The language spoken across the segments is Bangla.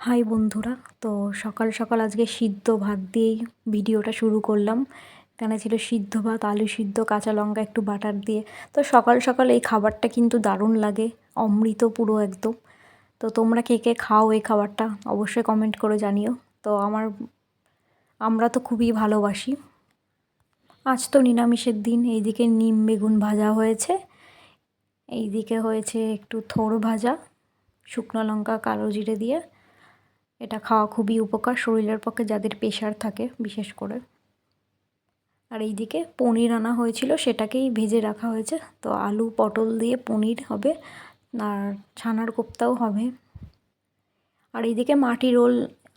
হাই বন্ধুরা, তো সকাল সকাল আজকে সিদ্ধ ভাত দিয়েই ভিডিওটা শুরু করলাম। এখানে ছিল সিদ্ধ ভাত, আলু সিদ্ধ, কাঁচা লঙ্কা, একটু বাটার দিয়ে। তো সকাল সকাল এই খাবারটা কিন্তু দারুণ লাগে, অমৃত পুরো একদম। তো তোমরা কে কে খাও এই খাবারটা অবশ্যই কমেন্ট করে জানিও। তো আমরা তো খুবই ভালোবাসি। আজ তো নিরামিষের দিন। এইদিকে নিম বেগুন ভাজা হয়েছে, এইদিকে হয়েছে একটু থোড় ভাজা, শুকনো লঙ্কা কালো জিরে দিয়ে। এটা খাওয়া খুবই উপকার শরীরের পক্ষে, যাদের প্রেশার থাকে বিশেষ করে। আর এইদিকে পনির আনা হয়েছিল, সেটাকেই ভেজে রাখা হয়েছে। তো আলু পটল দিয়ে পনির হবে, আর ছানার কোপ্তাও হবে। আর এইদিকে মাটি রোল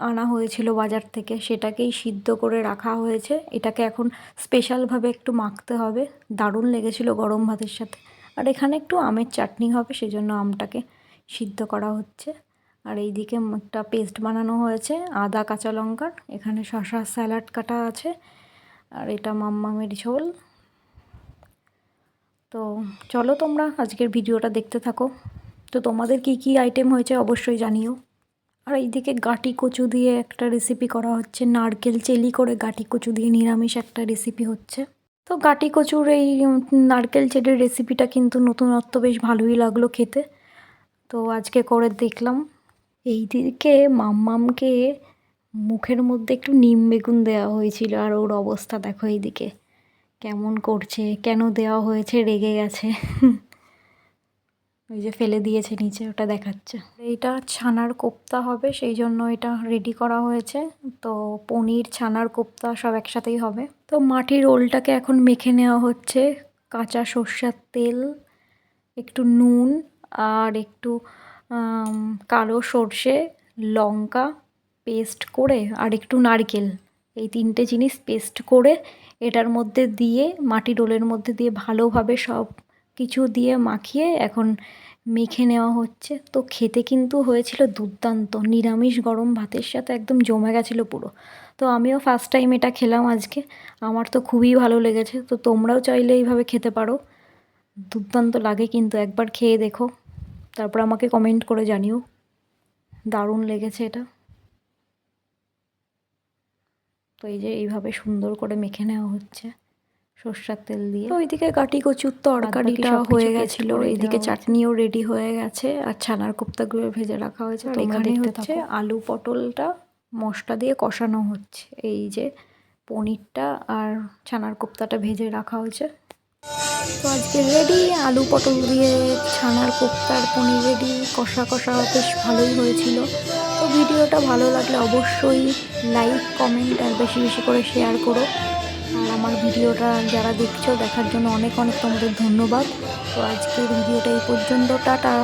আনা হয়েছিল বাজার থেকে, সেটাকেই সিদ্ধ করে রাখা হয়েছে। এটাকে এখন স্পেশালভাবে একটু মাখতে হবে, দারুণ লেগেছিল গরম ভাতের সাথে। আর এখানে একটু আমের চাটনি হবে, সেজন্য আমটাকে সিদ্ধ করা হচ্ছে। আর এইদিকে একটা পেস্ট বানানো হয়েছে আদা কাঁচা লঙ্কার। এখানে শসা স্যালাড কাটা আছে। আর এটা মাম্মামের ঝোল। তো চলো তোমরা আজকের ভিডিওটা দেখতে থাকো। তো তোমাদের কি কি আইটেম হয়েছে অবশ্যই জানিও। আর এইদিকে গাঁটি কচু দিয়ে একটা রেসিপি করা হচ্ছে, নারকেল চেলি করে গাঁটি কচু দিয়ে নিরামিষ একটা রেসিপি হচ্ছে। তো গাঁটি কচুর এই নারকেল চেলির রেসিপিটা কিন্তু নতুনত্ব, বেশ ভালোই লাগলো খেতে। তো আজকে করে দেখলাম। এইদিকে মাম্মামকে মুখের মধ্যে একটু নিম বেগুন দেওয়া হয়েছিল, আর ওর অবস্থা দেখো এইদিকে কেমন করছে, কেন দেওয়া হয়েছে রেগে গেছে। ওই যে ফেলে দিয়েছে নিচে, ওটা দেখাচ্ছে। এইটা ছানার কোপ্তা হবে, সেই জন্য এটা রেডি করা হয়েছে। তো পনির, ছানার কোপ্তা সব একসাথেই হবে। তো মাটির রোলটাকে এখন মেখে নেওয়া হচ্ছে। কাঁচা সর্ষের তেল, একটু নুন, আর একটু কালো সর্ষে, লঙ্কা পেস্ট করে, আর একটু নারকেল, এই তিনটে জিনিস পেস্ট করে এটার মধ্যে দিয়ে, মাটি রোলের মধ্যে দিয়ে ভালোভাবে সব কিছু দিয়ে মাখিয়ে এখন মেখে নেওয়া হচ্ছে। তো খেতে কিন্তু হয়েছিল দুর্দান্ত, নিরামিষ গরম ভাতের সাথে একদম জমে গেছিলো পুরো। তো আমিও ফার্স্ট টাইম এটা খেলাম আজকে, আমার তো খুবই ভালো লেগেছে। তো তোমরাও চাইলে এইভাবে খেতে পারো, দুর্দান্ত লাগে কিন্তু। একবার খেয়ে দেখো, তারপর আমাকে কমেন্ট করে জানিও। দারুণ লেগেছে এটা। তো এই যে এইভাবে সুন্দর করে মেখে নেওয়া হচ্ছে সর্ষের তেল দিয়ে। তো ওইদিকে গাঁটি কচুর তরকারিটা হয়ে গেছিলো, এইদিকে চাটনিও রেডি হয়ে গেছে, আর ছানার কোপ্তাগুলো ভেজে রাখা হয়েছে। আর এখানে হচ্ছে আলু পটলটা মশলা দিয়ে কষানো হচ্ছে। এই যে পনিরটা আর ছানার কোপ্তাটা ভেজে রাখা হয়েছে। তো আজকে রেডি আলু পটল দিয়ে ছানার কোপ্তার পনির রেডি, কষা কষা বেশ ভালোই হয়েছিল। তো ভিডিওটা ভালো লাগলে অবশ্যই লাইক, কমেন্ট আর বেশি বেশি করে শেয়ার করো। আর আমার ভিডিওটা যারা দেখছো, দেখার জন্য অনেক অনেক তোমাদের ধন্যবাদ। তো আজকের ভিডিওটা এই পর্যন্ত, টাটা।